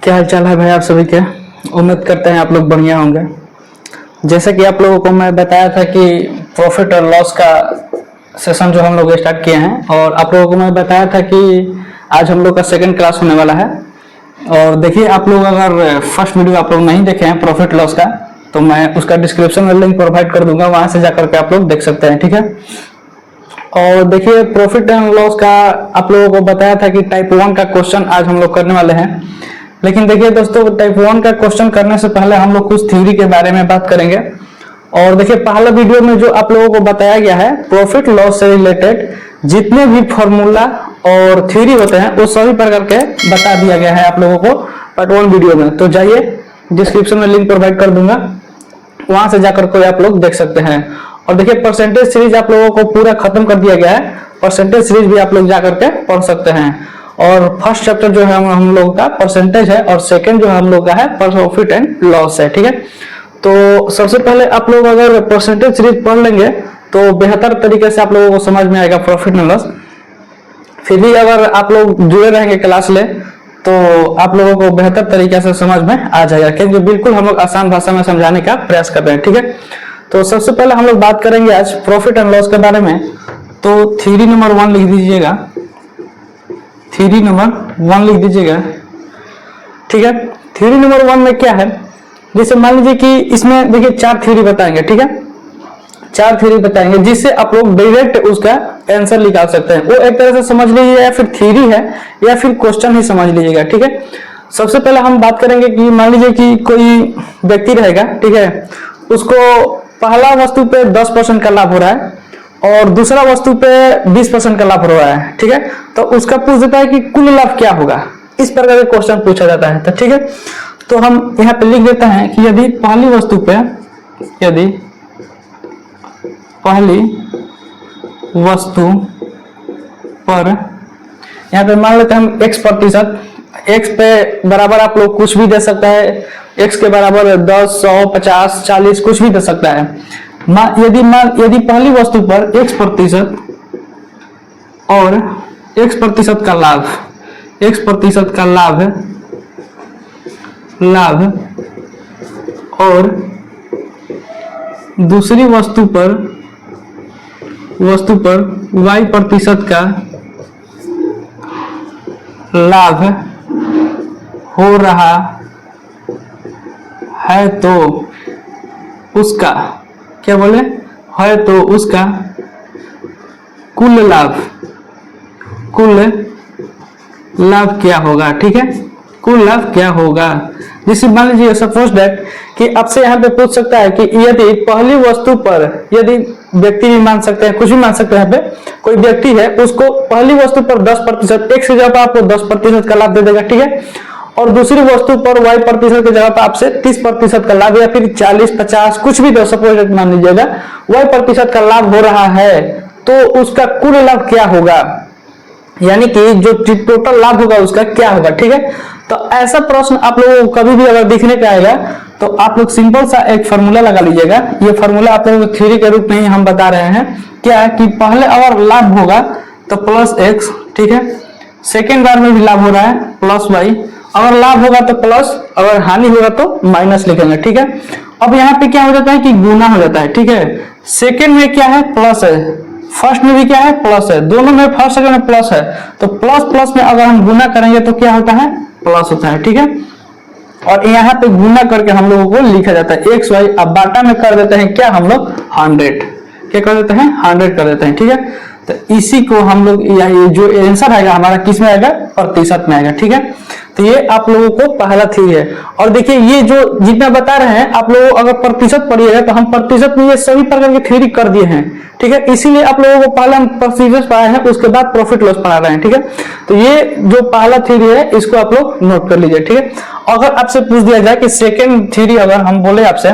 क्या हाल चाल है भाई आप सभी के। उम्मीद करते हैं आप लोग बढ़िया होंगे। जैसे कि आप लोगों को मैं बताया था कि प्रॉफिट और लॉस का सेशन जो हम लोग स्टार्ट किए हैं, और आप लोगों को मैं बताया था कि आज हम लोग का सेकंड क्लास होने वाला है। और देखिए, आप लोग अगर फर्स्ट वीडियो आप लोग नहीं देखे हैं प्रॉफिट लॉस का, तो मैं उसका डिस्क्रिप्शन में लिंक प्रोवाइड कर दूंगा, वहां से जाकर के आप लोग देख सकते हैं, ठीक है। और देखिए, प्रॉफिट एंड लॉस का आप लोगों को बताया था कि टाइप 1 का क्वेश्चन आज हम लोग करने वाले हैं। लेकिन देखिए दोस्तों, टाइप 1 का क्वेश्चन करने से पहले हम लोग कुछ थ्योरी के बारे में बात करेंगे। और देखिए, पहला वीडियो में जो आप लोगों को बताया गया है प्रॉफिट लॉस से रिलेटेड जितने भी फॉर्मूला और थ्योरी होते हैं वो सभी प्रकार के बता दिया गया है आप लोगों को पार्ट 1 वीडियो में। तो जाइए, डिस्क्रिप्शन में लिंक प्रोवाइड कर दूंगा, वहां से जाकर कोई आप लोग देख सकते हैं। और देखिए, परसेंटेज सीरीज आप लोगों को पूरा खत्म कर दिया गया है, परसेंटेज सीरीज भी आप लोग जाकर के पढ़ सकते हैं। और फर्स्ट चैप्टर जो है हम लोगों का परसेंटेज है, और सेकंड जो है हम लोग का है प्रॉफिट एंड लॉस है, ठीक है। तो सबसे पहले आप लोग अगर परसेंटेज सीरीज पढ़ लेंगे तो बेहतर तरीके से आप लोगों को समझ में आएगा प्रॉफिट एंड लॉस। फिर भी अगर आप लोग जुड़े रहेंगे क्लास ले तो आप लोगों को बेहतर तरीके से समझ में आ जाएगा, क्योंकि बिल्कुल हम लोग आसान भाषा में समझाने का प्रयास कर रहे हैं, ठीक है। तो सबसे पहले हम लोग बात करेंगे आज प्रॉफिट एंड लॉस के बारे में। तो थ्योरी नंबर 1 लिख दीजिएगा, थ्योरी नंबर 1 लिख दीजिएगा, ठीक है। थ्योरी नंबर 1 में क्या है, जैसे मान लीजिए कि इसमें देखिए 4 थ्योरी बताएंगे, ठीक है। 4 थ्योरी बताएंगे जिससे आप लोग डायरेक्ट उसका आंसर निकाल सकते हैं। वो एक तरह से समझ लीजिए, या फिर थ्योरी है या फिर क्वेश्चन ही समझ लीजिएगा, ठीक है। सबसे पहले हम बात करेंगे कि मान लीजिए कि कोई व्यक्ति रहेगा, ठीक है, उसको पहला वस्तु पे 10% का लाभ हो रहा है और दूसरा वस्तु पे 20% का लाभ हो रहा है, ठीक है। तो उसका पूछ देता है कि कुल लाभ क्या होगा, इस प्रकार के क्वेश्चन पूछा जाता है। तो ठीक है, तो हम यहाँ पे लिख देते हैं कि यदि पहली वस्तु पे, यदि पहली वस्तु पर यहाँ पे मान लेते हैं हम x%, x पे बराबर आप लोग कुछ भी दे सकता है, x के बराबर 10, 100, 50, 40 कुछ भी दे सकता है। यदि पहली वस्तु पर x% और x% का लाभ, x% का लाभ और दूसरी वस्तु पर y% का लाभ हो रहा है, तो उसका क्या बोले है, तो उसका कुल लाभ क्या होगा, ठीक है। कुल लाभ क्या होगा, जैसे मान लीजिए सपोज दैट कि आपसे यहाँ पे पूछ सकता है कि यदि पहली वस्तु पर, यदि व्यक्ति भी मान सकते हैं, कुछ भी मान सकते हैं, यहाँ पे कोई व्यक्ति है उसको पहली वस्तु पर 10%, x की जगह पर आपको 10% का लाभ दे देगा, ठीक है। और दूसरी वस्तु पर y% की जगह पर आपसे 30% का लाभ, या फिर 40, 50 कुछ भी दो, सपोज मान लीजिएगा y% का लाभ हो रहा है, तो उसका कुल लाभ क्या होगा, यानी कि जो टोटल लाभ होगा उसका क्या होगा, ठीक है। तो ऐसा प्रश्न आप लोगों को कभी भी अगर दिखने का आएगा तो आप लोग सिंपल सा एक फार्मूला लगा लीजिएगा। ये फार्मूला आप लोगों को थ्योरी के रूप में ही हम बता रहे हैं, क्या कि पहले अगर लाभ होगा तो +x, ठीक है। सेकेंड बार में भी लाभ हो रहा है +y, अगर लाभ होगा तो प्लस, अगर हानि होगा तो माइनस लिखेंगे, ठीक है। अब यहाँ पे क्या हो जाता है कि गुना हो जाता है, ठीक है। सेकेंड में क्या है, प्लस है, फर्स्ट में भी क्या है, प्लस है, दोनों में फर्स्ट सेकंड में प्लस है, तो प्लस प्लस में अगर हम गुना करेंगे तो क्या होता है, प्लस होता है, ठीक है। और यहाँ पे गुना करके हम लोगों को लिखा जाता है x y, अब बाटा में कर देते हैं क्या हम लोग 100, क्या कर देते हैं 100 कर देते हैं, ठीक है। तो इसी को हम लोग, ये जो आंसर आएगा हमारा किस में आएगा, प्रतिशत में आएगा, ठीक है। तो ये आप लोगों को पहला थ्योरी है। और देखिए, ये जो जितना बता रहे हैं आप लोगों अगर प्रतिशत पढ़िएगा तो हम प्रतिशत में ये सभी प्रकार की थ्योरी कर दिए हैं, ठीक है। इसीलिए आप लोगों को पहले हम प्रतिशत पढ़ाए हैं, उसके बाद प्रॉफिट लॉस पढ़ा रहे हैं, ठीक है। तो ये जो पहला थ्योरी है इसको आप लोग नोट कर लीजिए, ठीक है। अगर आपसे पूछ दिया जाए कि सेकेंड थ्योरी, अगर हम बोले आपसे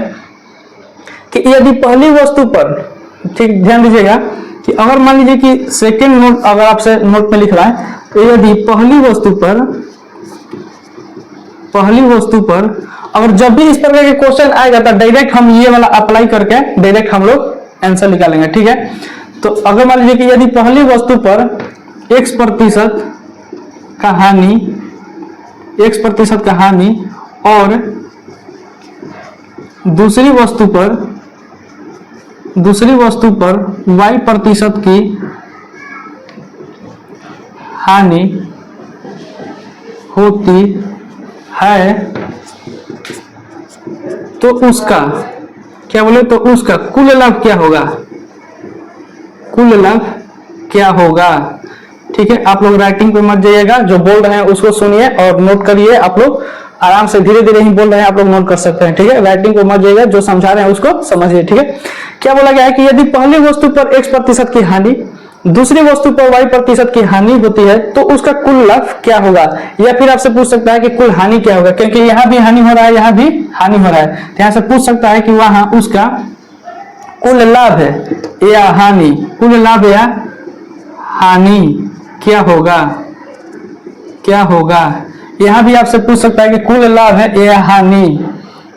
कि यदि पहली वस्तु पर, ठीक ध्यान दीजिएगा कि अगर मान लीजिए कि सेकेंड नोट अगर आपसे नोट में लिख रहा है, तो यदि पहली वस्तु पर अगर जब भी इस प्रकार के क्वेश्चन आएगा तो डायरेक्ट हम ये वाला अप्लाई करके डायरेक्ट हम लोग आंसर निकालेंगे, ठीक है। तो अगर मान लीजिए कि यदि पहली वस्तु पर x% का हानि x% का हानि और दूसरी वस्तु पर y% की हानि होती है, तो उसका क्या बोले, तो उसका कुल लाभ क्या होगा, कुल लाभ क्या होगा। ठीक है, आप लोग राइटिंग पे मत जाइएगा, जो बोल रहे हैं उसको सुनिए और नोट करिए। आप लोग आराम से धीरे धीरे ही बोल रहे हैं, आप लोग नोट कर सकते हैं। ठीक है, राइटिंग पे मत जाइएगा, जो समझा रहे हैं उसको समझिए। ठीक है, क्या बोला गया है कि यदि पहली वस्तु पर x% की हानि, दूसरी वस्तु पर y% की हानि होती है, तो उसका कुल लाभ क्या होगा। या फिर आपसे पूछ सकता है कि कुल हानि क्या होगा, क्योंकि यहाँ भी हानि हो रहा है, यहाँ भी हानि हो रहा है, तो यहाँ से पूछ सकता है कि वहां उसका कुल लाभ है या हानि, कुल लाभ या हानि क्या होगा, क्या होगा। यहां भी आपसे पूछ सकता है कि कुल लाभ है या हानि,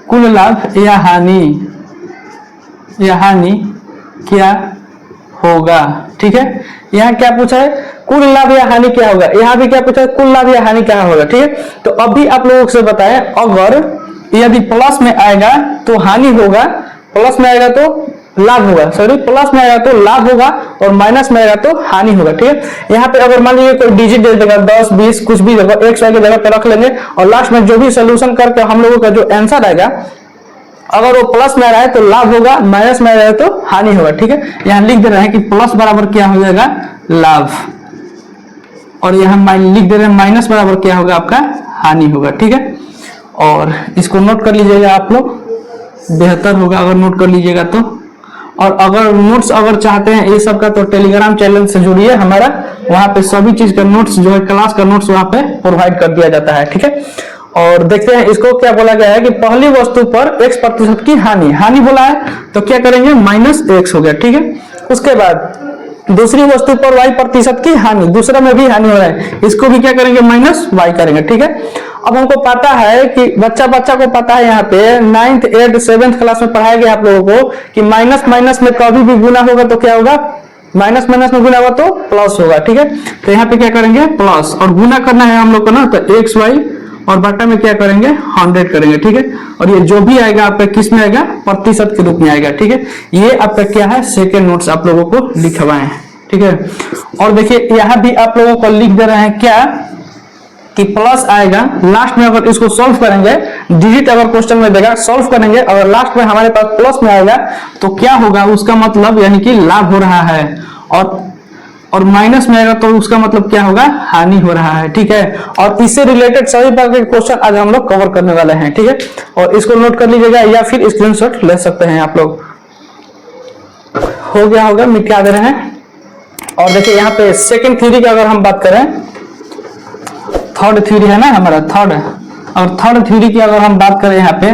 कुल लाभ या हानि, या हानि क्या होगा। ठीक है, यहाँ क्या पूछा है, कुल लाभ या हानि क्या होगा। यहाँ भी क्या पूछा है, कुल लाभ या हानि क्या होगा। ठीक है, तो अभी आप लोगों से बताएं, अगर यदि प्लस में आएगा तो हानि होगा, प्लस में आएगा तो लाभ होगा, सॉरी प्लस में आएगा तो लाभ होगा और माइनस में आएगा तो हानि होगा। ठीक है, यहाँ पे अगर मान लीजिए कोई डिजिट दे देगा 10 20 कुछ भी जगह x y की जगह पे रख लेंगे और लास्ट में जो भी सोल्यूशन करके हम लोगों का जो आंसर आएगा, अगर वो प्लस में आ रहा है तो लाभ होगा, माइनस में आ रहा है तो हानि होगा। ठीक है, यहाँ लिख दे रहे हैं कि प्लस बराबर क्या हो जाएगा, लाभ, और यहाँ लिख दे रहे हैं माइनस बराबर क्या होगा, आपका हानि होगा। ठीक है, और इसको नोट कर लीजिएगा आप लोग, बेहतर होगा अगर नोट कर लीजिएगा तो। और अगर नोट्स अगर चाहते हैं ये सब का, तो टेलीग्राम चैनल से जुड़िए हमारा, वहां पे सभी चीज का नोट्स जो है, क्लास का नोट्स वहां पे प्रोवाइड कर दिया जाता है। ठीक है, और देखते हैं इसको क्या बोला गया है कि पहली वस्तु पर x% की हानि, हानि बोला है तो क्या करेंगे, -x हो गया। ठीक है, उसके बाद दूसरी वस्तु पर y% की हानि, दूसरा में भी हानि हो रहा है, इसको भी क्या करेंगे, -y करेंगे। ठीक है, अब हमको पता है कि बच्चा को पता है, यहाँ पे 9th 8th 7th क्लास में पढ़ाया गया आप लोगों को कि माइनस माइनस में कभी भी गुना होगा तो क्या होगा, माइनस माइनस में गुना होगा तो प्लस होगा। ठीक है, तो यहाँ पे क्या करेंगे, प्लस, और गुना करना है हम लोग को ना, तो xy और बटा में क्या करेंगे, 100 करेंगे। ठीक है, और ये जो भी आएगा आपका किस में आएगा, प्रतिशत के रूप में आएगा। ठीक है, ये आपका क्या है, सेकेंड नोट्स आप लोगों को लिखवाए हैं। ठीक है, और देखिए यहाँ भी आप लोगों को लिख दे रहे हैं क्या, कि प्लस आएगा लास्ट में, अगर इसको सॉल्व करेंगे, डिजिट अगर क्वेश्चन में देगा सॉल्व करेंगे, अगर लास्ट में हमारे पास प्लस में आएगा तो क्या होगा, उसका मतलब यानी कि लाभ हो रहा है, और माइनस में आएगा तो उसका मतलब क्या होगा, हानि हो रहा है। ठीक है, और इससे रिलेटेड सभी प्रकार के क्वेश्चन आज हम लोग कवर करने वाले हैं। ठीक है, और इसको नोट कर लीजिएगा या फिर स्क्रीनशॉट ले सकते हैं आप लोग। हो गया होगा, मिटा दे रहे हैं। और देखिए यहाँ पे सेकंड थ्योरी की अगर हम बात करें, थर्ड थ्योरी है ना हमारा, थर्ड, और थर्ड थ्योरी की अगर हम बात करें यहाँ पे,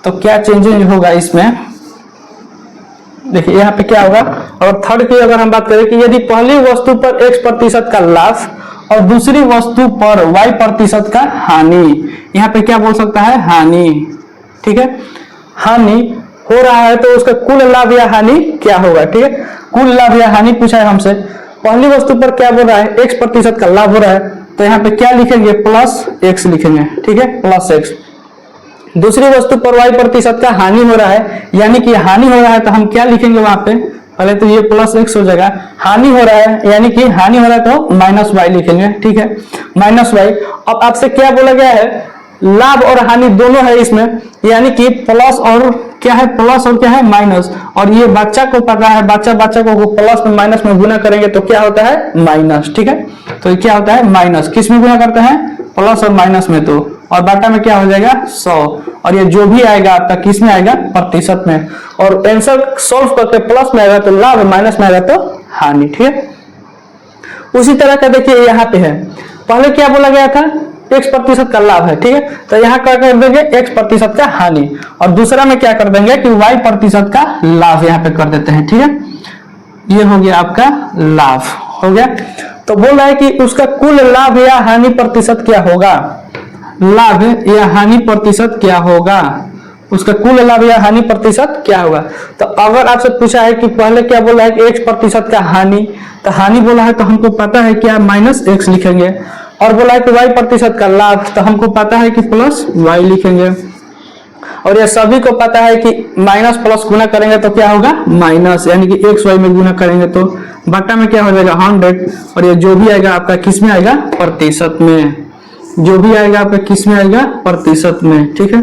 तो क्या चेंजेस होगा इसमें, देखिए यहाँ पे क्या होगा। और थर्ड की अगर हम बात करें कि यदि पहली वस्तु पर x% का लाभ और दूसरी वस्तु पर y% का हानि, यहाँ पे क्या बोल सकता है, हानि। ठीक है, हानि हो रहा है तो उसका कुल लाभ या हानि क्या होगा। ठीक है, कुल लाभ या हानि पूछा है हमसे, पहली वस्तु पर क्या बोल रहा है, x% का लाभ हो रहा है, तो यहाँ पे क्या लिखेंगे, +x लिखेंगे। ठीक है, +x। दूसरी वस्तु पर y% का हानि हो रहा है, यानी कि हानि हो रहा है तो हम क्या लिखेंगे वहां पे, पहले तो ये +x हो जाएगा, हानि हो रहा है यानी कि हानि हो रहा है तो -y लिखेंगे। ठीक है, -y। अब आपसे क्या बोला गया है, लाभ और हानि दोनों है इसमें, यानी कि प्लस और क्या है, प्लस और क्या है, माइनस। और ये बच्चा को पता है, बच्चा को प्लस में माइनस में गुना करेंगे तो क्या होता है, माइनस। ठीक है, तो ये क्या होता है, माइनस, किस में गुना करते हैं, प्लस और माइनस में, तो और बाटा में क्या हो जाएगा, 100, और ये जो भी आएगा आपका किस में आएगा, प्रतिशत में। और आंसर सॉल्व करके प्लस में आएगा तो लाभ, माइनस में आएगा तो हानि। ठीक है, उसी तरह का देखिए यहाँ पे है, पहले क्या बोला गया था, x% का लाभ है। ठीक है, तो यहाँ क्या कर देंगे, x% का हानि, और दूसरा में क्या कर देंगे कि y% का लाभ यहाँ पे कर देते हैं। ठीक है, ये हो गया आपका लाभ, हो गया। तो बोल रहा है कि उसका कुल लाभ या हानि प्रतिशत क्या होगा, लाभ या हानि प्रतिशत क्या होगा, उसका कुल लाभ या हानि प्रतिशत क्या होगा। तो अगर आपसे पूछा है कि पहले क्या बोला है कि x% का हानि, तो हानि बोला है तो हमको पता है क्या, -x लिखेंगे। और बोला है कि y प्रतिशत का लाभ, तो हमको पता है कि प्लस y लिखेंगे। और ये सभी को पता है कि माइनस प्लस गुना करेंगे तो क्या होगा माइनस, यानी कि एक्स वाई में गुना करेंगे तो बट्टा में क्या हो जाएगा 100। और ये जो भी आएगा आपका किस में आएगा प्रतिशत में, जो भी आएगा आपका किस में आएगा प्रतिशत में, ठीक है।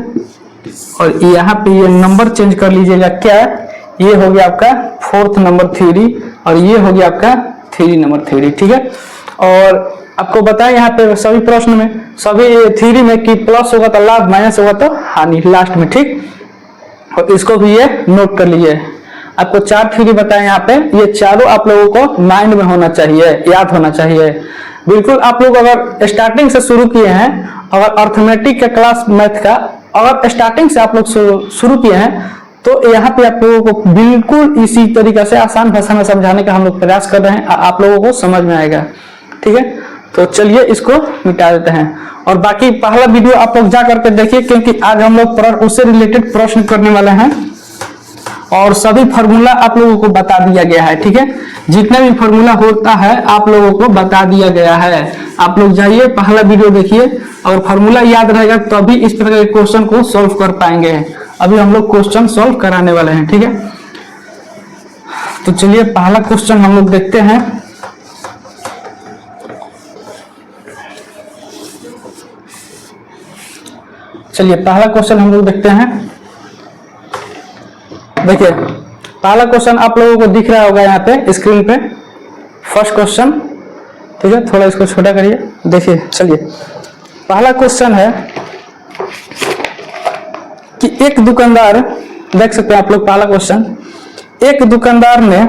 और यहाँ पे ये नंबर चेंज कर लीजिएगा, क्या ये हो गया आपका 4th नंबर थ्योरी और ये हो गया आपका 3 नंबर थ्योरी, ठीक है। और आपको बताया यहाँ पे सभी प्रश्न में, सभी थ्योरी में कि प्लस होगा तो लाभ, माइनस होगा तो हानि लास्ट में, ठीक। और इसको भी ये नोट कर लीजिए। आपको 4 थ्योरी बताए यहाँ पे, ये चारों आप लोगों को माइंड में होना चाहिए, याद होना चाहिए बिल्कुल। आप लोग अगर स्टार्टिंग से शुरू किए हैं, अगर अर्थमेटिक का क्लास मैथ का अगर स्टार्टिंग से आप लोग शुरू किए हैं, तो यहाँ पे आप लोगों को बिल्कुल इसी तरीके से आसान भाषा में समझाने का हम लोग प्रयास कर रहे हैं, आप लोगों को समझ में आएगा, ठीक है। तो चलिए इसको मिटा देते हैं। और बाकी पहला वीडियो आप लोग जा करके देखिए, क्योंकि आज हम लोग उससे रिलेटेड प्रश्न करने वाले हैं और सभी फार्मूला आप लोगों को बता दिया गया है, ठीक है। जितना भी फार्मूला होता है आप लोगों को बता दिया गया है। आप लोग जाइए पहला वीडियो देखिए, अगर फार्मूला याद रहेगा तभी इस प्रकार के क्वेश्चन को सॉल्व कर पाएंगे। अभी हम लोग क्वेश्चन सॉल्व कराने वाले हैं, ठीक है। तो चलिए पहला क्वेश्चन हम लोग देखते हैं। चलिए पहला क्वेश्चन हम लोग देखते हैं। देखिए पहला क्वेश्चन आप लोगों को दिख रहा होगा यहाँ पे स्क्रीन पे, फर्स्ट क्वेश्चन, ठीक है। थोड़ा इसको छोटा करिए, देखिए। चलिए पहला क्वेश्चन है कि एक दुकानदार, देख सकते हैं आप लोग पहला क्वेश्चन, एक दुकानदार ने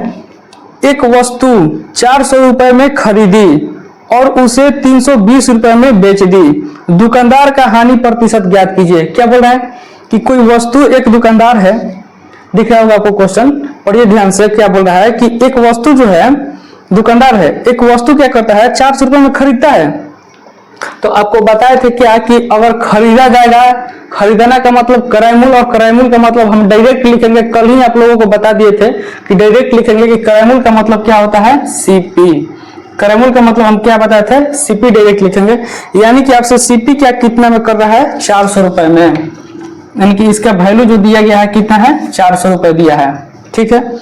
एक वस्तु 400 रुपए में खरीदी और उसे 320 रुपए में बेच दी। दुकानदार का हानि प्रतिशत ज्ञात कीजिए। क्या बोल रहा है कि कोई वस्तु, एक दुकानदार है, दिख रहा होगा आपको क्वेश्चन, और ये ध्यान से क्या बोल रहा है कि एक वस्तु जो है, दुकानदार है, एक वस्तु क्या करता है 400 रुपए में खरीदता है। तो आपको बताए थे क्या कि अगर खरीदा जाएगा, खरीदना का मतलब क्रयमूल्य, और क्रयमूल्य का मतलब हम डायरेक्ट लिखेंगे, कल ही आप लोगों को बता दिए थे कि डायरेक्ट लिखेंगे कि क्रयमूल्य का मतलब क्या होता है सीपी। क्रयमूल्य का मतलब हम क्या बताए थे सीपी डायरेक्ट लिखेंगे, यानी कि आपसे सीपी क्या कितना में कर रहा है 400 रुपए में, यानी कि इसका वैल्यू जो दिया गया है कितना है 400 रुपए दिया है, ठीक है।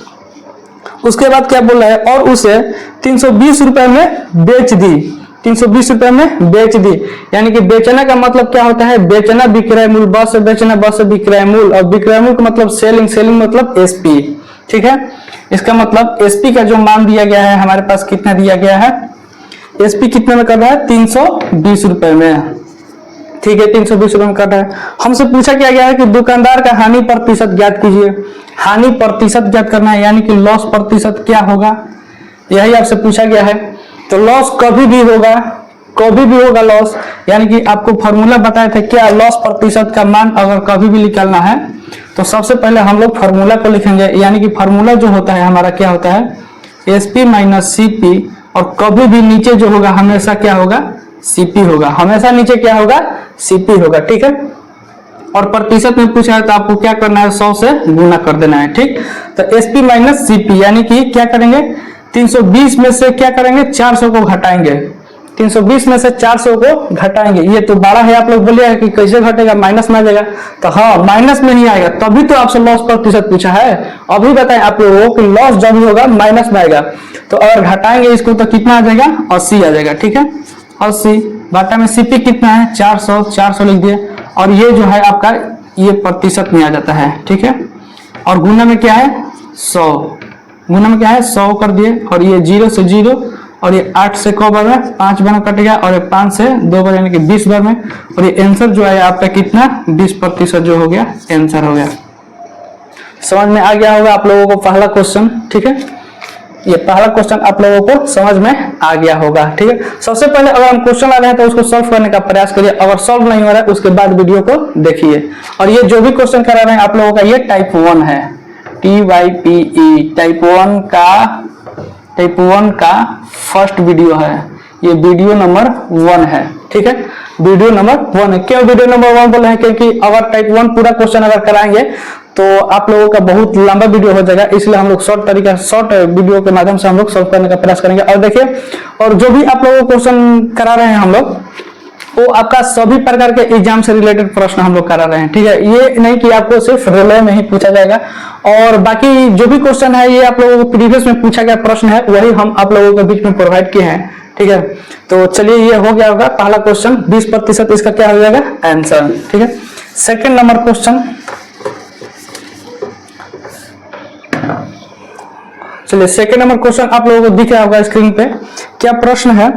उसके बाद क्या बोल रहा है और उसे 320 रुपए में बेच दी, 320 रुपए में बेच दी, यानी कि बेचना का मतलब क्या होता है बेचना, विक्रय मूल्य, बस से बेचना, बस से विक्रय मूल्य, और विक्रय मूल्य का मतलब सेलिंग, सेलिंग मतलब एसपी, ठीक है। इसका मतलब एसपी का जो मान दिया गया है हमारे पास कितना दिया गया है, एसपी कितने में कर रहा है 320 रुपए में, ठीक है। 320 रुपए में कर रहा है। हमसे पूछा क्या गया है कि दुकानदार का हानि प्रतिशत ज्ञात कीजिए। हानि प्रतिशत ज्ञात करना है, यानी कि लॉस प्रतिशत क्या होगा, यही आपसे पूछा गया है। तो लॉस कभी भी होगा, कभी भी होगा लॉस, यानी कि आपको फॉर्मूला बताए थे क्या, लॉस प्रतिशत का मान अगर कभी भी निकालना है तो सबसे पहले हम लोग फार्मूला को लिखेंगे, यानी कि फार्मूला जो होता है हमारा क्या होता है एसपी माइनस सीपी, और कभी भी नीचे जो होगा हमेशा क्या होगा सीपी होगा, हमेशा नीचे क्या होगा सीपी होगा, ठीक है। और प्रतिशत में पूछा है तो आपको क्या करना है 100 से गुना कर देना है, ठीक। तो एसपी माइनस सीपी, यानी कि क्या करेंगे 320 में से क्या करेंगे 400 को घटाएंगे, 320 में से 400 को घटाएंगे। ये तो 12 है, आप लोग बोलिए कि कैसे घटेगा, माइनस में आ जाएगा, तो हाँ माइनस में ही आएगा, तभी तो आपसे लॉस प्रतिशत पूछा है। अभी बताएं आप लोगों को कि लॉस जब भी होगा माइनस में आएगा, तो अगर घटाएंगे इसको तो कितना आ जाएगा 80 आ जाएगा, ठीक है। 80 बाटा में सीपी कितना है 400, 400 लिख दिए, और ये जो है आपका ये प्रतिशत में आ जाता है, ठीक है। और गुना में क्या है 100, गुना में क्या है 100 कर दिए, और ये 0 से 0, और ये 8 से क बार में 5 बार कट गया, और ये 5 से 2 बार यानी कि 20 बार में, और ये आंसर जो है आपका कितना 20% जो हो गया आंसर हो गया। समझ में आ गया होगा आप लोगों को पहला क्वेश्चन, ठीक है। ये पहला क्वेश्चन आप लोगों को समझ में आ गया होगा, ठीक है। सबसे पहले अगर हम क्वेश्चन आ रहे हैं तो उसको सॉल्व करने का प्रयास करिए, अगर सॉल्व नहीं हो रहा है उसके बाद वीडियो को देखिए। और ये जो भी क्वेश्चन करा रहे हैं आप लोगों का ये टाइप 1 है, TYPE टाइप 1 का फर्स्ट वीडियो है, ये वीडियो नंबर 1 है, ठीक है। वीडियो नंबर 1 है। क्यों वीडियो नंबर 1 बोले हैं? क्योंकि अगर टाइप 1 पूरा क्वेश्चन अगर कराएंगे तो आप लोगों का बहुत लंबा वीडियो हो जाएगा, इसलिए हम लोग शॉर्ट वीडियो के माध्यम से हम लोग सॉल्व करने का प्रयास करेंगे। और देखिए, और जो भी आप लोगों को क्वेश्चन करा रहे हैं हम लोग, वो आपका सभी प्रकार के एग्जाम से रिलेटेड प्रश्न हम लोग करा रहे हैं, ठीक है। ये नहीं कि आपको सिर्फ रेलवे में ही पूछा जाएगा, और बाकी जो भी क्वेश्चन है ये आप लोगों को प्रीवियस में पूछा गया प्रश्न है, वही हम आप लोगों के बीच में प्रोवाइड किए हैं, ठीक है। तो चलिए, ये हो गया होगा पहला क्वेश्चन, 20% इसका क्या हो जाएगा? आंसर, ठीक है। सेकंड नंबर क्वेश्चन, चलिए सेकंड नंबर क्वेश्चन आप लोगों को दिख रहा होगा स्क्रीन पे। क्या प्रश्न है?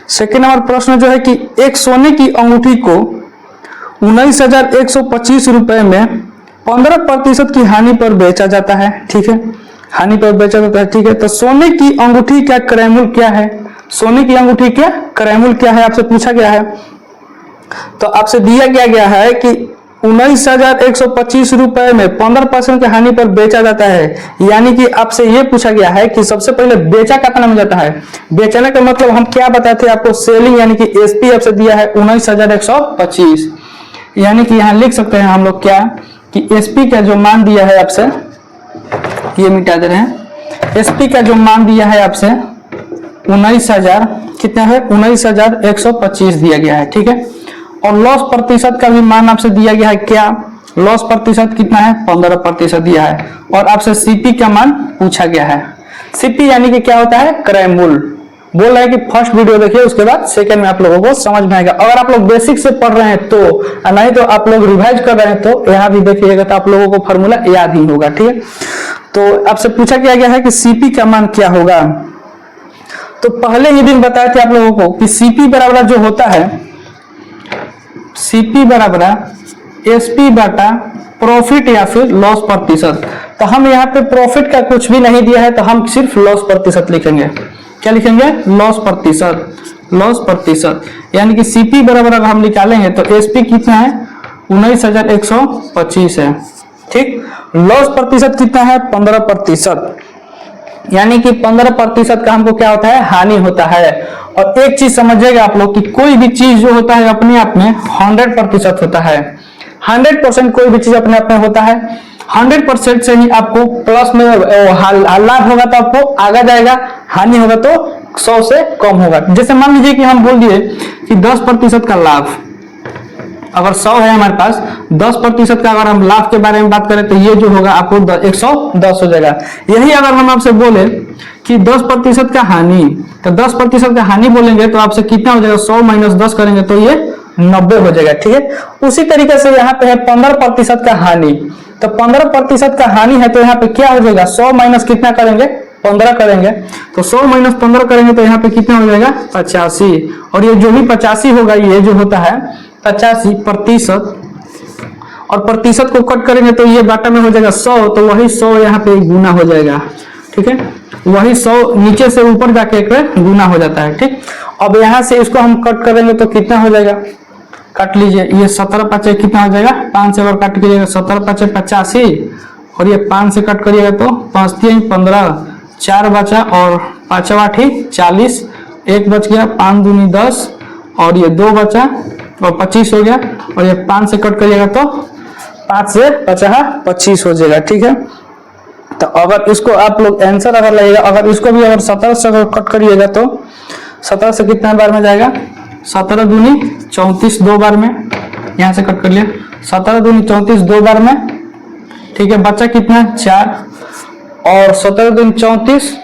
सेकंड नंबर प्रश्न जो है कि एक सोने की अंगूठी को 19,125 रुपए में 15% की हानि पर बेचा जाता है, ठीक है। हानि पर बेचा जाता है, ठीक है। तो सोने की अंगूठी का क्रय मूल्य क्या है? सोने की अंगूठी क्या क्रय मूल्य क्या है, आपसे पूछा गया है। तो आपसे दिया गया है कि 19,125 रुपए में 15% की हानि पर बेचा जाता है, यानी कि आपसे ये पूछा गया है कि सबसे पहले बेचा कितना में जाता है। बेचने का मतलब हम क्या बताए थे आपको? सेलिंग, यानी कि एसपी आपसे दिया है 19,125, यानी कि यहाँ लिख सकते हैं हम लोग क्या कि एसपी का जो मान दिया है आपसे, ये मिटा दे रहे हैं। एसपी का जो मान दिया है आपसे 19,000 कितना है? 19,125 दिया गया है, ठीक है। और लॉस प्रतिशत का भी मान आपसे दिया गया है। क्या लॉस प्रतिशत कितना है? 15% दिया है। और आपसे सीपी का मान पूछा गया है। सीपी यानी कि क्या होता है? क्रय मूल्य। बोल रहे हैं कि फर्स्ट वीडियो देखिए, उसके बाद सेकंड में आप लोगों को समझ में आएगा। अगर आप लोग बेसिक से पढ़ रहे हैं तो, नहीं तो आप लोग रिवाइज कर रहे हैं तो यहाँ भी देखिएगा तो आप लोगों को फॉर्मूला याद ही होगा, ठीक है। तो आपसे पूछा गया है कि सीपी का मान क्या होगा। तो पहले ही दिन बताए थे आप लोगों को कि सीपी बराबर जो होता है, सीपी बराबर एसपी बटा प्रॉफिट या फिर लॉस प्रतिशत। तो हम यहाँ पे प्रॉफिट का कुछ भी नहीं दिया है, तो हम सिर्फ लॉस प्रतिशत लिखेंगे। क्या लिखेंगे? लॉस प्रतिशत। लॉस प्रतिशत यानी कि सीपी बराबर अगर हम निकालेंगे तो एसपी कितना है? 19,125 है, ठीक। लॉस प्रतिशत कितना है? 15%, यानी कि 15% का हमको क्या होता है? हानि होता है। और एक चीज समझिएगा आप लोग कि कोई भी चीज जो होता है अपने आप में 100% होता है। 100% कोई भी चीज अपने आप में होता है। 100% से ही आपको प्लस में लाभ होगा तो आपको आगे जाएगा, हानि होगा तो 100 से कम होगा। जैसे मान लीजिए कि हम बोल दिए कि 10% का लाभ, अगर 100 है हमारे पास, 10% का अगर हम लाभ के बारे में बात करें तो ये जो होगा आपको 110 हो जाएगा। यही अगर हम आपसे बोले कि 10% का हानि, तो 10% का हानि बोलेंगे तो आपसे कितना हो जाएगा? 100 माइनस 10 करेंगे तो ये 90 हो जाएगा, ठीक है। उसी तरीके से यहाँ पे है 15% का हानि। तो 15% का हानि है तो यहाँ पे क्या हो जाएगा? 100 माइनस कितना करेंगे? 15 करेंगे। तो 100 माइनस 15 करेंगे तो यहाँ पे कितना हो जाएगा? 85। और ये जो भी 85 होगा, ये जो होता है 85%, और प्रतिशत को कट करेंगे तो ये बाटा में हो जाएगा 100, तो वही 100 यहाँ पे गुना हो जाएगा, ठीक है। वही 100 नीचे से ऊपर जाके एक गुना हो जाता है, ठीक। अब यहाँ से इसको हम कट करेंगे तो कितना हो जाएगा? काट लीजिए, ये 17 5 कितना हो जाएगा? 5 से अगर काट कीजिएगा 17 5 85, और ये 5 से कट करिएगा तो 5 3 15, 4 बचा और 5 8 40, 1 बच गया, 5 दूनी 10, और ये 2 बचा और 25 हो गया, और ये 5 से कट करिएगा तो 5 से 25 हो जाएगा, ठीक है। तो अगर इसको आप लोग आंसर अगर लगेगा, अगर इसको भी अगर 17 से अगर कट करिएगा तो 17 से कितना बार में जाएगा? 17 दूनी 34 दो बार में, यहाँ से कट कर लिया, 17 दूनी 34 दो बार में, ठीक है। बचा कितना? 4, और 17 दूनी 34,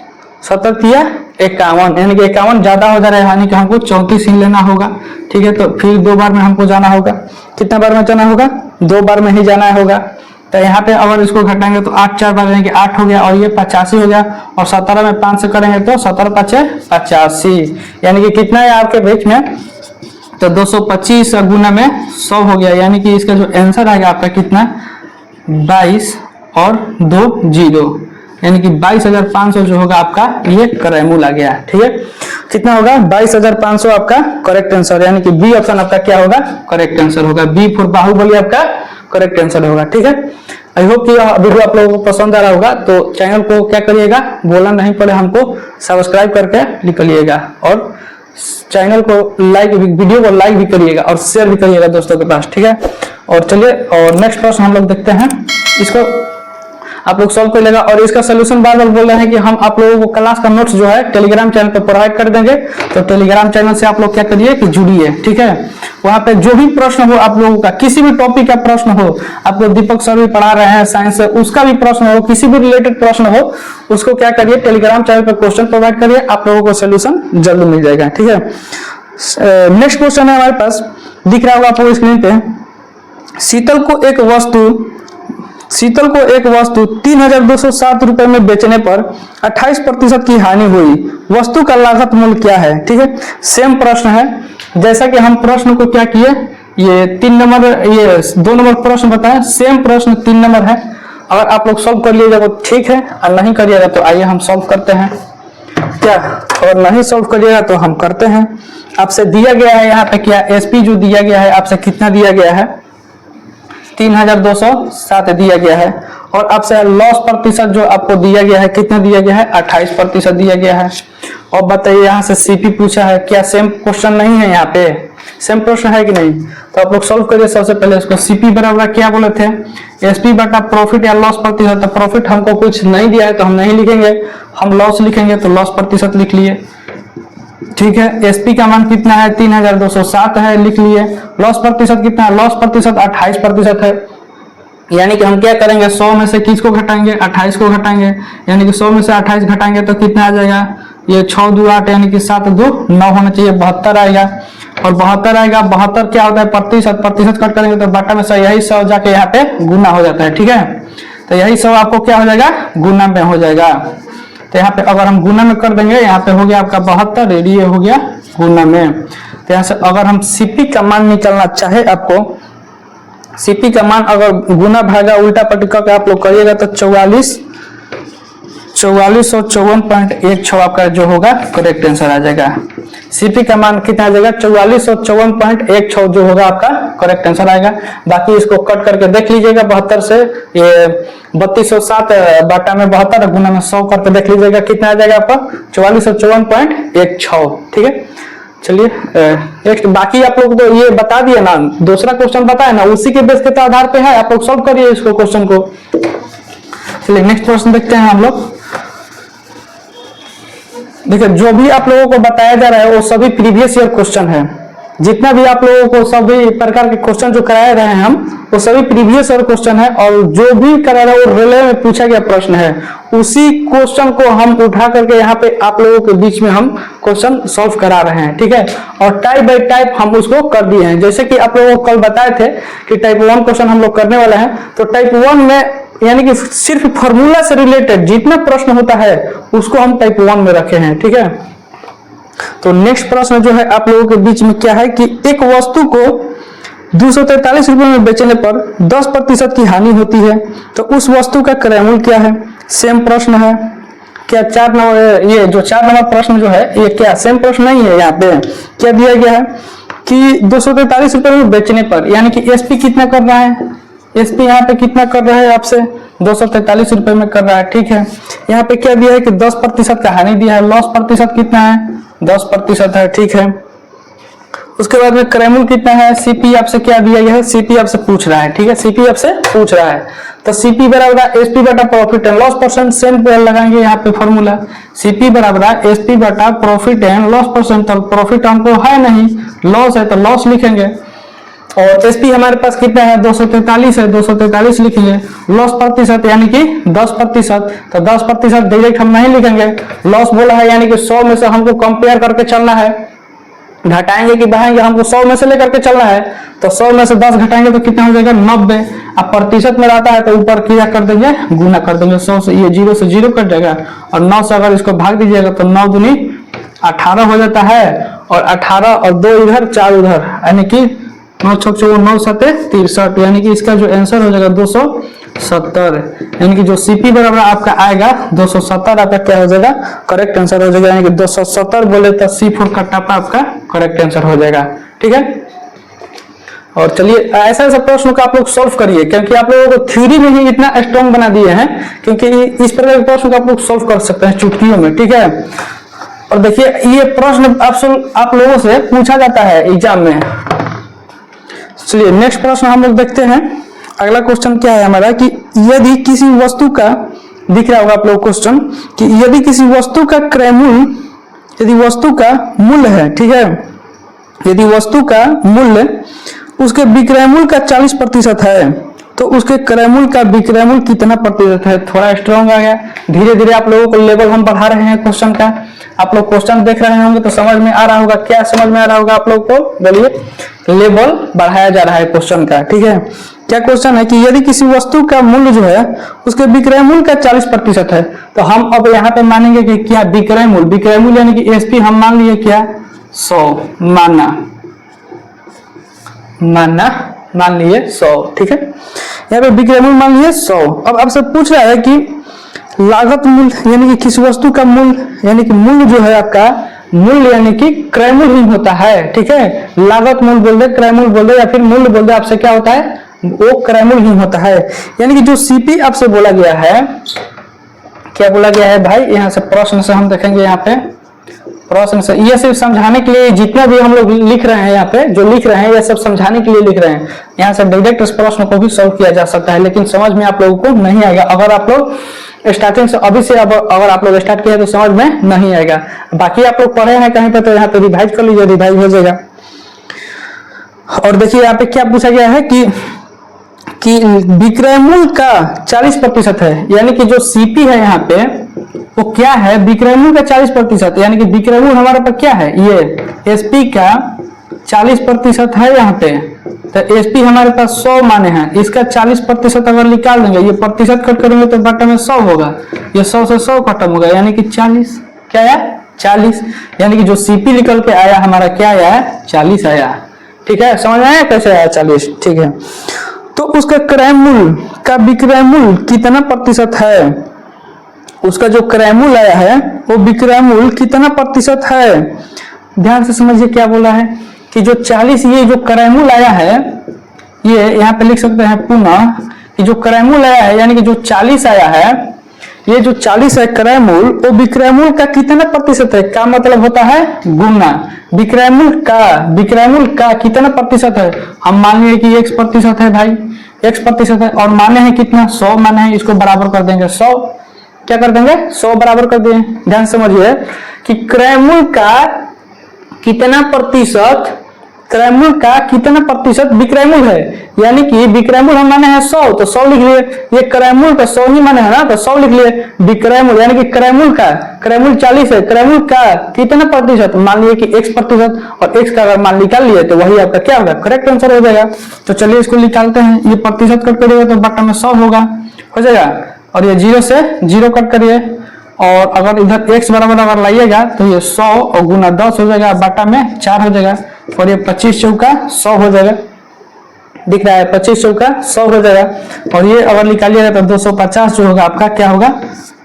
17 तिया 51, यानी कि 51 ज्यादा हो जा रहा है, यानी कि हमको 34 ही लेना होगा, ठीक है। तो फिर 2 बार में हमको जाना होगा। कितना बार में जाना होगा? 2 बार में ही जाना होगा। तो यहाँ पे अगर इसको घटाएंगे तो 8 4 बार, यानी कि 8 हो गया, और ये 85 हो गया, और 17 में 5 से करेंगे तो 17 5 85, यानी कि कितना है आपके बीच में? तो 225 गुना में 100 हो गया, यानी कि इसका जो आंसर आएगा आपका कितना? 22 और 2 0, यानी कि 22,500 जो होगा आपका ये क्रय मूल्य आ गया, ठीक है। कितना होगा? 22,500 आपका करेक्ट आंसर, यानी कि बी ऑप्शन आपका क्या होगा? करेक्ट आंसर होगा। बी फॉर बाहुबली आपका करेक्ट आंसर होगा, ठीक है। आई होप कि यह वीडियो आप लोगों को पसंद आ रहा होगा। तो चैनल को क्या करिएगा, बोलना नहीं पड़े हमको, सब्सक्राइब करके निकलिएगा और चैनल को लाइक, वीडियो को लाइक भी करिएगा और शेयर भी करिएगा दोस्तों के पास, ठीक है। और चलिए और नेक्स्ट प्रश्न हम लोग देखते हैं, इसको आप लोग सॉल्व कर लेगा। और इसका सोल्यूशन बार बार बोल रहे हैं कि हम आप लोगों को क्लास का नोट्स जो है टेलीग्राम चैनल पे प्रोवाइड कर देंगे, तो टेलीग्राम चैनल से आप लोग क्या करिए कि जुड़िए, ठीक है। वहां पे जो भी प्रश्न हो आप लोगों का, किसी भी टॉपिक का प्रश्न हो, आपको दीपक सर भी पढ़ा रहे हैं साइंस से, उसका भी प्रश्न हो, किसी भी रिलेटेड प्रश्न हो, उसको क्या करिए टेलीग्राम चैनल पे क्वेश्चन प्रोवाइड करिए, आप लोगों को सोल्यूशन जल्द मिल जाएगा, ठीक है। नेक्स्ट क्वेश्चन है हमारे पास, दिख रहा होगा आपको स्क्रीन पे, शीतल को एक वस्तु 3,207 रुपए में बेचने पर 28% की हानि हुई, वस्तु का लागत मूल्य क्या है, ठीक है। सेम प्रश्न है, जैसा कि हम प्रश्न को क्या किए, ये 2 नंबर प्रश्न बताएं, सेम प्रश्न 3 नंबर है। अगर आप लोग सॉल्व कर लीजिएगा तो ठीक है, और नहीं करिएगा तो आइए हम सॉल्व करते हैं क्या, और नहीं सॉल्व करिएगा तो हम करते हैं। आपसे दिया गया है यहाँ पे क्या, एसपी जो दिया गया है आपसे कितना दिया गया है, 3,207 दिया गया है, और आपसे लॉस प्रतिशत जो आपको दिया गया है कितना दिया गया है, 28% दिया गया है। और बताइए यहाँ से सीपी पूछा है, क्या सेम क्वेश्चन नहीं है, यहाँ पे सेम प्रश्न है कि नहीं, तो आप लोग सॉल्व करिए। सबसे पहले इसको सीपी बराबर क्या बोले थे, एसपी बटा प्रॉफिट या लॉस प्रतिशत, तो प्रॉफिट हमको कुछ नहीं दिया है तो हम नहीं लिखेंगे, हम लॉस लिखेंगे, तो लॉस प्रतिशत लिख लिए, ठीक है। एसपी का मान कितना है, 3,207 है, लिख लिए। लॉस प्रतिशत कितना है, लॉस प्रतिशत 28% है, यानी कि हम क्या करेंगे, 100 में से किसको घटाएंगे, 28 को घटाएंगे, यानी कि 100 में से 28 घटाएंगे तो कितना आ जाएगा, ये 6 2 8 यानी कि 7 2 9 होना चाहिए, 72 आएगा। और 72 आएगा, 72 क्या होता है, प्रतिशत कट करेंगे तो बटा में से यही 100 जाके यहाँ पे गुना हो जाता है, ठीक है। तो यही 100 आपको क्या हो जाएगा, गुना में हो जाएगा। तो यहाँ पे अगर हम गुना में कर देंगे, यहाँ पे हो गया आपका 72, ये हो गया गुना में। तो यहाँ से अगर हम सीपी का मान निकालना चाहे, आपको सीपी का मान अगर गुना भागा उल्टा पलटी करके आप लोग करिएगा तो 4454.16 आपका जो होगा करेक्ट आंसर आ जाएगा। सीपी का मान कितना आ जाएगा, 4454.16 जो होगा आपका करेक्ट आंसर आएगा। बाकी इसको कट करके देख लीजिएगा, 72 से ये 3207 बाटा में 72 गुना में 100 करके देख लीजिएगा कितना आ जाएगा आपका, 4454.16, ठीक है। चलिए नेक्स्ट, बाकी आप लोग तो ये बता दिए ना, दूसरा क्वेश्चन बताए ना, उसी के बेस के आधार पे है, आप लोग सॉल्व करिए इसको क्वेश्चन को। चलिए नेक्स्ट क्वेश्चन देखते हैं हम लोग। देखिए जो भी आप लोगों को बताया जा रहा है वो सभी प्रीवियस ईयर क्वेश्चन है, जितना भी आप लोगों को सभी प्रकार के क्वेश्चन जो कराए रहे हैं हम, वो सभी प्रीवियस ईयर क्वेश्चन है, और जो भी करा रहा है वो रेलवे में पूछा गया प्रश्न है, उसी क्वेश्चन को हम उठा करके यहाँ पे आप लोगों के बीच में हम क्वेश्चन सॉल्व करा रहे हैं, ठीक है। और टाइप बाय टाइप हम उसको कर दिए हैं, जैसे कि आप लोगों को कल बताए थे कि टाइप 1 क्वेश्चन हम लोग करने वाला है, तो टाइप 1 में यानी कि सिर्फ फॉर्मूला से रिलेटेड जितना प्रश्न होता है उसको हम टाइप 1 में रखे हैं, ठीक है। तो नेक्स्ट प्रश्न जो है आप लोगों के बीच में क्या है कि एक वस्तु को 243 रुपए में बेचने पर 10% की हानि होती है, तो उस वस्तु का क्रय मूल्य क्या है। सेम प्रश्न है क्या, 4 नंबर, ये जो 4 नंबर प्रश्न जो है ये क्या सेम प्रश्न नहीं है, यहाँ पे क्या दिया गया है कि 243 रुपए में बेचने पर, यानी कि एसपी कितना कर रहा है, एसपी यहाँ पे कितना कर रहा है आपसे 243 रुपए में कर रहा है, ठीक है। यहाँ पे क्या दिया है कि 10% का हानि दिया है, लॉस प्रतिशत कितना है 10% है, ठीक है। उसके बाद में क्रय मूल्य कितना है, सीपी आपसे क्या दिया गया है, सीपी आपसे पूछ रहा है, ठीक है, सीपी आपसे पूछ रहा है, तो सीपी बराबर एसपी बटा profit and loss percent, same लगाएंगे यहाँ पे फॉर्मूला, सीपी बराबर एसपी बटा प्रॉफिट एंड लॉस परसेंट, तो प्रॉफिट हमको है नहीं, लॉस है तो लॉस लिखेंगे, और एसपी हमारे पास कितना है 243 है, 243 लिखेंगे। लॉस प्रतिशत यानी कि 10%, तो 10% डायरेक्ट हम नहीं लिखेंगे, लॉस बोला है यानी कि 100 में से हमको कंपेयर करके चलना है, घटाएंगे कि बढ़ाएंगे, हमको 100 में से लेकर के चलना है, तो 100 में से 10 घटाएंगे तो कितना हो जाएगा 90। अब प्रतिशत में रहता है तो ऊपर क्या कर देंगे, गुना कर देंगे, 100 से ये 0 से 0 कट जाएगा, और 9 से अगर इसको भाग दीजिएगा तो 9 दूनी 18 हो जाता है, और 18 और 2 इधर 4 उधर, यानी कि 9 6 4 9 7 63, यानी कि इसका जो आंसर हो जाएगा 270, यानी कि जो सीपी बराबर आपका आएगा 270 आपका क्या हो जाएगा करेक्ट आंसर हो जाएगा, यानी कि 270 बोले तो C4 का टापा आपका करेक्ट आंसर हो जाएगा, ठीक है। और चलिए ऐसा ऐसा प्रश्न को आप लोग सॉल्व करिए, क्योंकि आप लोगों को थ्योरी में ही इतना स्ट्रॉन्ग बना दिए हैं, क्योंकि इस प्रकार के प्रश्न को आप लोग सॉल्व कर सकते हैं चुटकियों में, ठीक है। और देखिए ये प्रश्न आप लोगों से पूछा जाता है एग्जाम में। चलिए नेक्स्ट प्रश्न हम लोग देखते हैं। अगला क्वेश्चन क्या है हमारा कि यदि किसी वस्तु का, दिख रहा होगा आप लोग क्वेश्चन, कि यदि किसी वस्तु का क्रय मूल्य, यदि वस्तु का मूल्य है, ठीक है, यदि वस्तु का मूल्य उसके विक्रय मूल्य का 40% है तो उसके क्रय मूल्य का विक्रय मूल्य कितना प्रतिशत है। थोड़ा स्ट्रॉन्ग आ गया। धीरे धीरे आप लोगों को लेवल हम बढ़ा रहे हैं क्वेश्चन का। आप लोग क्वेश्चन देख रहे होंगे तो समझ में आ रहा होगा। क्या समझ में आ रहा होगा आप लोग को, बोलिए। लेवल बढ़ाया जा रहा है क्वेश्चन का, ठीक है। क्या क्वेश्चन है कि यदि किसी वस्तु का मूल्य जो है उसके विक्रय मूल्य का 40% है तो हम अब यहाँ पे मानेंगे कि क्या विक्रय मूल्य, विक्रय मूल्य यानी कि एसपी हम मान लिए क्या 100, मान लिए 100, ठीक है। यहाँ पे विक्रय मूल्य मान लिए 100। अब आपसे पूछ रहा है कि लागत मूल्य यानी कि किसी वस्तु का मूल्य, यानी कि मूल्य जो है आपका मूल्य यानी कि क्रय मूल्य ही होता है, ठीक है। लागत मूल्य बोल दे, क्रय मूल्य बोल दे या फिर मूल्य बोल दे, आपसे क्या होता है, वो क्रय मूल्य ही होता है। यानी कि जो सीपी आपसे बोला गया है, क्या बोला गया है भाई, यहाँ से प्रश्न से हम देखेंगे, यहाँ पे प्रश्न से ये सिर्फ समझाने के लिए, जितना भी हम लोग लिख रहे हैं यहाँ पे जो लिख रहे हैं ये सब समझाने के लिए लिख रहे हैं। यहाँ से डायरेक्ट इस प्रश्न को भी सॉल्व किया जा सकता है, लेकिन समझ में आप लोगों को नहीं आएगा। अगर आप लोग स्टार्टिंग से अभी से अगर आप लोग स्टार्ट किया तो समझ में नहीं आएगा। बाकी आप लोग पढ़े हैं कहीं पे तो यहाँ पे रिवाइज कर लीजिए, रिवाइज हो जाएगा। और देखिए यहाँ पे क्या पूछा गया है कि विक्रय मूल्य का 40% है, यानी कि जो सीपी है यहाँ पे वो क्या है, विक्रय मूल्य का 40%, यानी कि विक्रय मूल्य हमारे पास क्या है, ये एसपी का 40% है यहाँ पे। तो एसपी हमारे पास 100 माने हैं, इसका 40% अगर निकाल देंगे, ये प्रतिशत कट करेंगे तो बटा में 100 होगा, ये 100 से 100 खत्म होगा, यानी कि 40। क्या आया 40, यानी कि जो सीपी निकल के आया हमारा क्या आया 40 आया, ठीक है। समझ में आया कैसे आया 40, ठीक है। तो उसका क्रय मूल्य का विक्रय मूल्य कितना प्रतिशत है, उसका जो क्रय मूल्य आया है वो विक्रय मूल्य कितना प्रतिशत है। ध्यान से समझिए क्या बोला है कि जो 40 ये जो क्रय मूल्य आया है, ये यहाँ पे लिख सकते हैं पुनः कि जो क्रय मूल्य आया है, यानी कि जो 40 आया है, ये जो 40 है क्रय मूल्य, वो विक्रय मूल्य का कितना प्रतिशत है, का मतलब होता है गुना विक्रय मूल्य का कितना प्रतिशत है। हम मान लिए कि X% है भाई, X% है, और माने हैं कितना 100 माने हैं, इसको बराबर कर देंगे 100। क्या कर देंगे 100 बराबर कर दिए। ध्यान समझिए कि क्रय मूल्य का कितना प्रतिशत, क्रय मूल्य का कितना प्रतिशत विक्रय मूल्य है, यानी कि विक्रय मूल्य हम माने हैं 100 तो 100 लिख लिए, ये क्रय मूल्य का 100 ही माने है ना तो 100 लिख लिए। विक्रय मूल्य यानी कि क्रय मूल्य 40 है, क्रय मूल्य का कितना प्रतिशत, मान लिए कि X%, और X का अगर मान निकाल लिए तो वही आपका क्या होगा, करेक्ट आंसर हो जाएगा। तो चलिए इसको निकालते हैं। ये प्रतिशत कट करिएगा तो बटा में 100 होगा, हो जाएगा। और ये 0 से 0 कट करिए, और अगर इधर x बराबर अगर लाइएगा तो ये 100 और गुना 10 हो जाएगा, बाटा में 4 हो जाएगा, और ये 25 चौका 100 हो जाएगा। दिख रहा है 25 चौका 100 हो जाएगा। और ये अगर निकालिएगा तो 250 जो होगा आपका क्या होगा,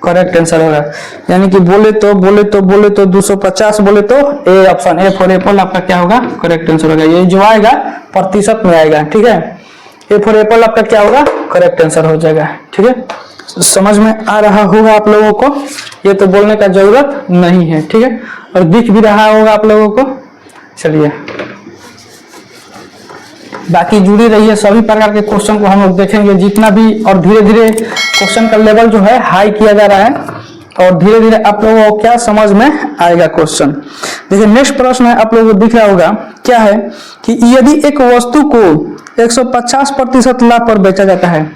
करेक्ट आंसर होगा। यानी कि बोले तो 250 बोले तो A option A for Apple आपका क्या होगा, करेक्ट आंसर होगा। ये जो आएगा प्रतिशत में आएगा, ठीक है। ए फॉर एप्पल आपका क्या होगा, करेक्ट आंसर हो जाएगा, ठीक है। समझ में आ रहा होगा आप लोगों को, ये तो बोलने का जरूरत नहीं है, ठीक है। और दिख भी रहा होगा आप लोगों को। चलिए बाकी जुड़ी रहिए, सभी प्रकार के क्वेश्चन को हम लोग देखेंगे जितना भी, और धीरे धीरे क्वेश्चन का लेवल जो है हाई किया जा रहा है, और धीरे धीरे आप लोगों को क्या समझ में आएगा क्वेश्चन। देखिए नेक्स्ट प्रश्न है, आप लोगों को दिख रहा होगा क्या है कि यदि एक वस्तु को 150% लाभ पर बेचा जाता है,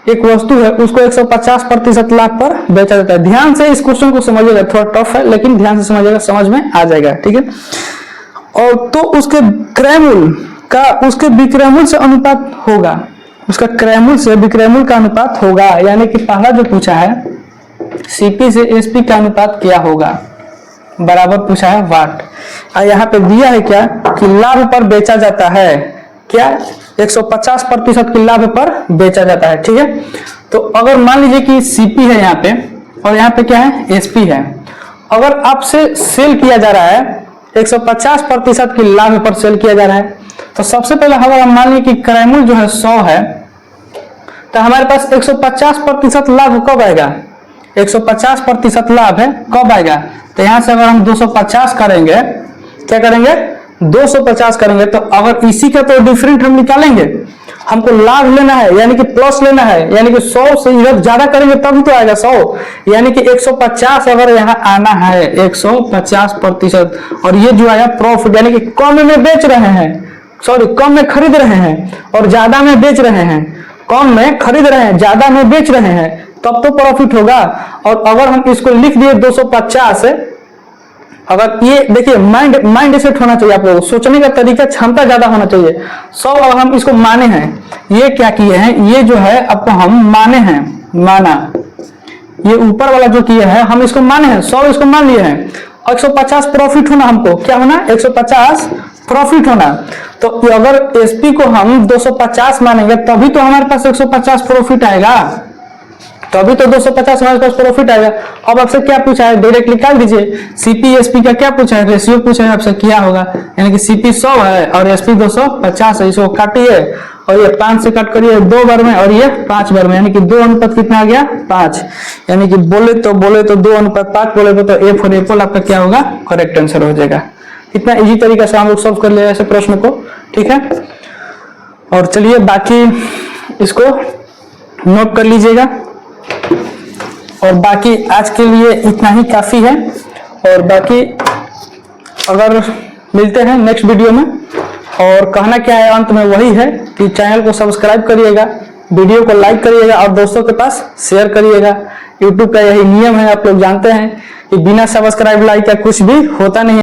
एक वस्तु है उसको 150% लाभ पर बेचा जाता है। ध्यान से इस क्वेश्चन को समझिएगा, थोड़ा टफ है लेकिन ध्यान से समझिएगा, समझ में आ जाएगा, ठीक है। और तो उसके क्रय मूल्य का उसके विक्रय मूल्य से अनुपात होगा, उसका क्रय मूल्य से विक्रय मूल्य का अनुपात होगा। यानी कि पहला जो पूछा है सीपी से एसपी का अनुपात क्या होगा, बराबर पूछा है वाट। और यहाँ पे दिया है क्या कि लाभ पर बेचा जाता है, क्या 150% के लाभ पर बेचा जाता है, ठीक है। तो अगर मान लीजिए कि सीपी है यहाँ पे, और यहाँ पे क्या है एसपी है, अगर आपसे सेल किया जा रहा है 150% की लाभ पर सेल किया जा रहा है, तो सबसे पहले अगर हम मान लीजिए कि क्रय मूल्य जो है 100 है, तो हमारे पास 150% लाभ कब आएगा, 150% लाभ है कब आएगा, तो यहाँ से अगर हम 250 करेंगे, क्या करेंगे 250 करेंगे, तो अगर इसी का तो डिफरेंट हम निकालेंगे, हमको लाभ लेना है यानी कि प्लस लेना है, यानी कि 100 से इधर ज्यादा करेंगे तभी तो आएगा 100, यानी कि 150 अगर यहाँ आना है 150%, और ये जो आया प्रॉफिट यानी कि कम में बेच रहे हैं, सॉरी कम में खरीद रहे हैं और ज्यादा में बेच रहे हैं, कम में खरीद रहे हैं ज्यादा में बेच रहे हैं, तब तो प्रॉफिट होगा। और अगर हम इसको लिख दिए 250, अगर ये देखिए माइंड सेट होना चाहिए, आप लोगों को सोचने का तरीका क्षमता ज्यादा होना चाहिए। 100 अगर हम इसको माने हैं, ये क्या किए हैं, ये जो है आपको हम माने हैं, माना, ये ऊपर वाला जो किए हैं हम इसको माने हैं, 100 इसको मान लिए हैं, 150 प्रॉफिट होना, हमको क्या होना 150 प्रॉफिट होना। तो अगर एसपी को हम 250 मानेंगे तभी तो हमारे पास 150 प्रॉफिट आएगा, तभी तो 250 हमारे पास प्रॉफिट आएगा। अब आपसे क्या पूछा है, डायरेक्ट निकाल दीजिए। सीपी एसपी का क्या पूछा है, रेशियो पूछा है आपसे, क्या होगा, यानी कि सीपी 100 है और एसपी 250 है, इसको काटिए और ये 5 से कट करिए 2 बार में और ये 5 बार में, यानी कि 2 अनुपात कितना आ गया 5, यानी कि बोले तो 2 अनुपात 5 बोले तो ए फॉर एप्पल आपका क्या होगा, करेक्ट आंसर हो जाएगा। इतना इजी तरीका से हम लोग सॉल्व कर ले ऐसे प्रश्न को, ठीक है। और चलिए बाकी इसको नोट कर लीजिएगा, और बाकी आज के लिए इतना ही काफी है। और बाकी अगर मिलते हैं नेक्स्ट वीडियो में, और कहना क्या है अंत में वही है कि चैनल को सब्सक्राइब करिएगा, वीडियो को लाइक करिएगा और दोस्तों के पास शेयर करिएगा। यूट्यूब का यही नियम है, आप लोग जानते हैं कि बिना सब्सक्राइब लाइक का कुछ भी होता नहीं है।